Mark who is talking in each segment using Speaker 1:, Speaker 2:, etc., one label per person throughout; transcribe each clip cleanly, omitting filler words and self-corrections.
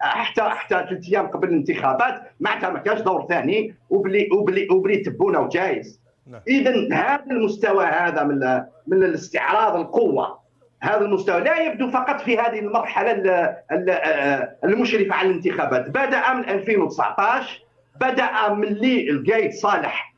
Speaker 1: حتى 3 ايام قبل الانتخابات معناتها ما كانش دور ثاني وبلي تبونا وجايز. اذا هذا المستوى هذا من الاستعراض القوه، هذا المستوى لا يبدو فقط في هذه المرحله المشرفه على الانتخابات. بدا من 2019، بدا من اللي القايد صالح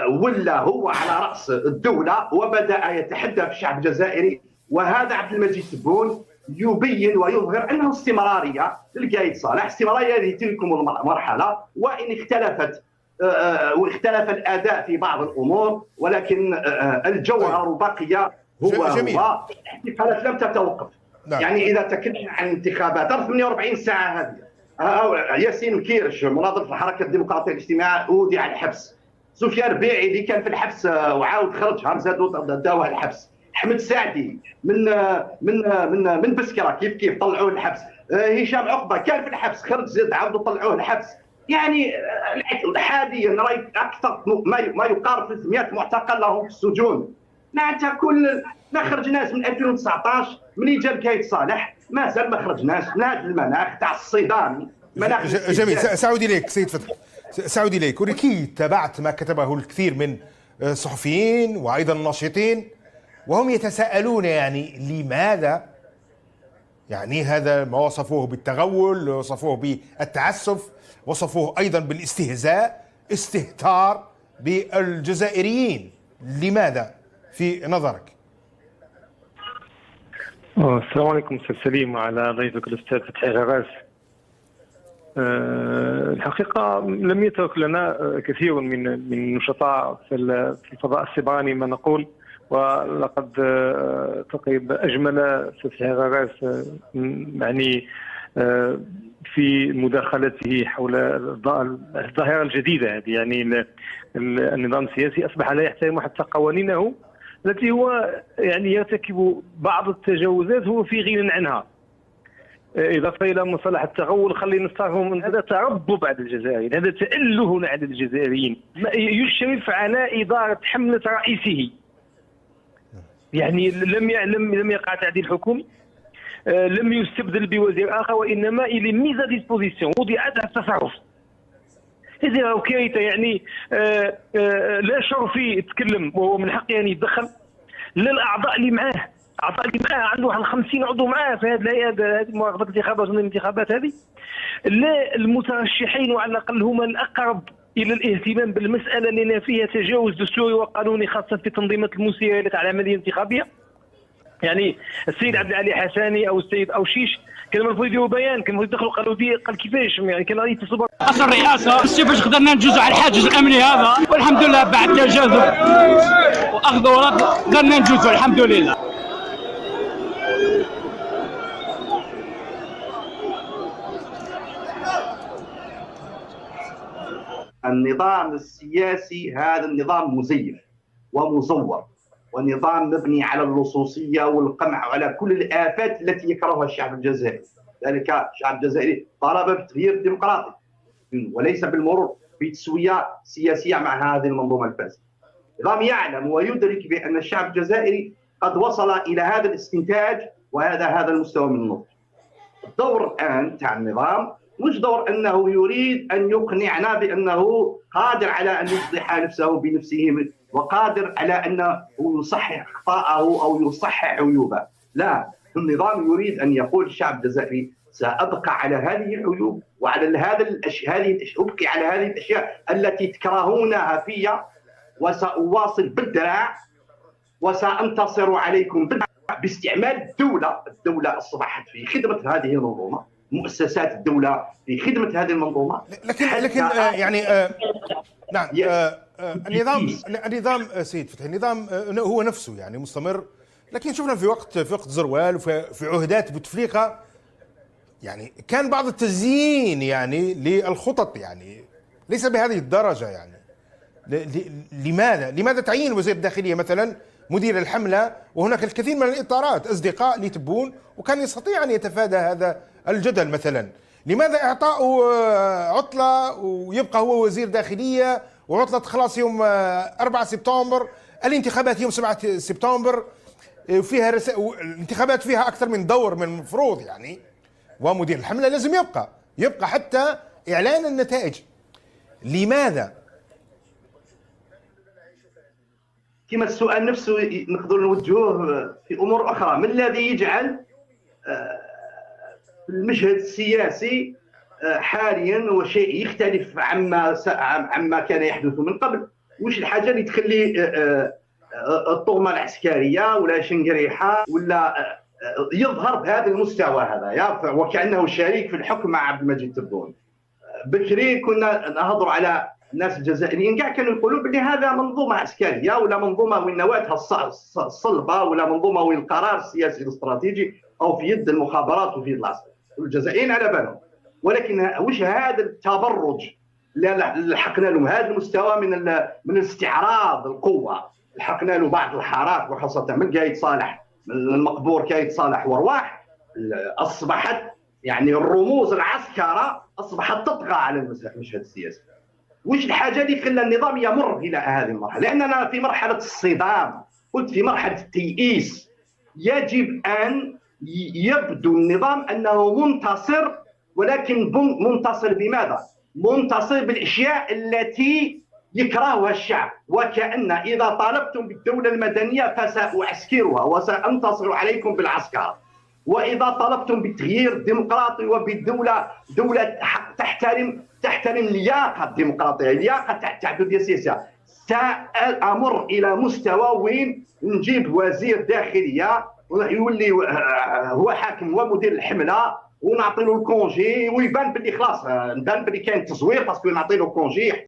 Speaker 1: ولا هو على راس الدوله وبدا يتحدى في الشعب الجزائري، وهذا عبد المجيد تبون يبين ويظهر انه استمراريه للقايد صالح، استمراريه لتلك المرحله، وان واختلف الاداء في بعض الامور، ولكن الجوهر بقي هو الاحتفالات لم تتوقف.
Speaker 2: نعم.
Speaker 1: يعني اذا تكلمنا عن انتخابات 48 ساعه هذه، ياسين كيرش مناضل في الحركه الديمقراطيه الاجتماعيه اودع الحبس، سفيان ربيعي اللي كان في الحبس وعاود خرج زادوا داوه الحبس، احمد سعدي من بسكره كيف طلعوه الحبس، هشام عقبه كان في الحبس خرج زاد عاودوا طلعوه الحبس. يعني حاليا رايت اكثر ما يقارب 300 معتقل لهم في السجون. معناتها ما خرجناش من 2019 من جا القايد صالح، ما زال ما خرجناش من هذا المناخ تاع الصدام.
Speaker 2: جميل، سأعود اليك سيد فتحي، سأعود اليك. ولكي تابعت ما كتبه الكثير من الصحفيين وايضا الناشطين، وهم يتساءلون يعني لماذا، يعني هذا ما وصفوه بالتغول، وصفوه بالتعسف، وصفوه ايضا بالاستهزاء، استهتار بالجزائريين. لماذا في نظرك؟
Speaker 3: السلام عليكم استاذ سليم وعلى ضيفك الاستاذ فتحي غراس. الحقيقه لم يترك لنا كثير من النشطاء في الفضاء السبراني ما نقول، ولقد تقريبا اجمل فتحي غراس يعني في مداخلته حول الظاهره الجديده هذه. يعني النظام السياسي اصبح لا يحترم حتى قوانينه التي هو يعني يرتكب بعض التجاوزات هو في غنى عنها. اضافه الى مصطلح التغول، خلينا نستفهم هذا تربب على الجزائريين، هذا تأله على الجزائريين، يشرف على اداره حمله رئيسه. يعني لم يقع تعديل حكومي، لم يستبدل بوزير اخر، وانما الى ميزا ديسبوزيسيون وضعت على التصرف. هذه كارثه. يعني لا شرفي يتكلم وهو من حقه ان يتدخل، لا الاعضاء اللي معاه، عنده واحد 50 عضو معاه في هذه مراقبه الانتخابات والانتخابات هذه، لا المترشحين وعلى الاقل هما الاقرب الى الاهتمام بالمساله لان فيها تجاوز دستوري وقانوني خاصه في تنظيمات المسيرات على العمليه الانتخابيه. يعني السيد عبد العالي حساني او السيد اوشيش كان المفروض يديروا بيان، كان المفروض يدخلوا قالوا قال كيفاش، يعني كان غادي يتصلوا
Speaker 4: اصل الرئاسه كيفاش قدرنا نجوزوا على الحاجز الامني هذا، والحمد لله بعد تجاذب واخذ ورد قدرنا نجوزوا الحمد لله.
Speaker 1: النظام السياسي هذا النظام مزيف ومزور، ونظام مبني على اللصوصيه والقمع وعلى كل الافات التي يكرهها الشعب الجزائري. ذلك الشعب الجزائري طالب بتغيير ديمقراطي وليس بالمرور بتسويه سياسيه مع هذه المنظومه الفاسده. النظام يعلم ويدرك بان الشعب الجزائري قد وصل الى هذا الاستنتاج وهذا المستوى من النضج. الدور الان تاع النظام مش دور انه يريد ان يقنعنا بانه قادر على ان يصلح نفسه بنفسه وقادر على انه يصحح اخطاءه او يصحح عيوبه. لا، النظام يريد ان يقول الشعب الجزائري سابقى على هذه العيوب وعلى ابقي على هذه الاشياء التي تكرهونها فيا، وساواصل بالدراع وسانتصر عليكم باستعمال الدوله اصبحت في خدمه هذه المنظومه، مؤسسات الدوله في خدمه هذه المنظومه.
Speaker 2: لكن يعني نعم، النظام سيد فتحي، النظام هو نفسه يعني مستمر، لكن شفنا في وقت زروال وفي عهدات بوتفليقه يعني كان بعض التزيين يعني للخطط، يعني ليس بهذه الدرجه. يعني لماذا تعيين وزير الداخليه مثلا مدير الحمله وهناك الكثير من الاطارات اصدقاء لتبون وكان يستطيع ان يتفادى هذا الجدل مثلا؟ لماذا اعطاؤه عطله ويبقى هو وزير داخليه وعطله خلاص يوم 4 سبتمبر، الانتخابات يوم 7 سبتمبر، فيها الانتخابات فيها اكثر من دور من المفروض يعني. ومدير الحملة لازم يبقى حتى إعلان النتائج. لماذا؟
Speaker 1: كما السؤال نفسه نقدر نوجهوه في أمور أخرى. ما الذي يجعل المشهد السياسي حاليا وشيء يختلف عما كان يحدث من قبل؟ وش الحاجة اللي تخلي الطغمة العسكرية ولا شنقريحة ولا يظهر بهذا المستوى هذا وكأنه شريك في الحكم مع عبد المجيد تبون؟ بكري كنا نهضر على الناس الجزائريين كاع كانوا يقولوا بلي هذا منظومه عسكريه ولا منظومه وين نواتها الصلبه ولا منظومه وين القرار السياسي الاستراتيجي او في يد المخابرات وفي يد العسكر. الجزائريين على بالهم، ولكن وش هذا التبرج اللي لحقنا له هذا المستوى من استعراض القوه؟ لحقنا له بعض الحارات وخاصه من قايد صالح، من المقبور قايد صالح ورواح، اصبحت يعني الرموز العسكره اصبحت تطغى على المشهد السياسي. وش الحاجه اللي خلى النظام يمر الى هذه المرحله؟ لاننا في مرحله الصدام، قلت في مرحله التيئيس. يجب ان يبدو النظام انه منتصر، ولكن منتصر بماذا؟ منتصر بالاشياء التي يكرهها الشعب، وكأن اذا طالبتم بالدوله المدنيه فساعسكرها وسانتصر عليكم بالعسكر، واذا طلبتم بالتغيير الديمقراطي وبالدوله تحترم لياقه الديمقراطيه، لياقه التعدديه السياسيه، سأمر الى مستوى وين نجيب وزير داخليه ويولي هو حاكم ومدير الحمله ونعطي له الكونجي ويبان باللي خلاص نبان باللي كاين تزوير باسكو نعطي له كونجي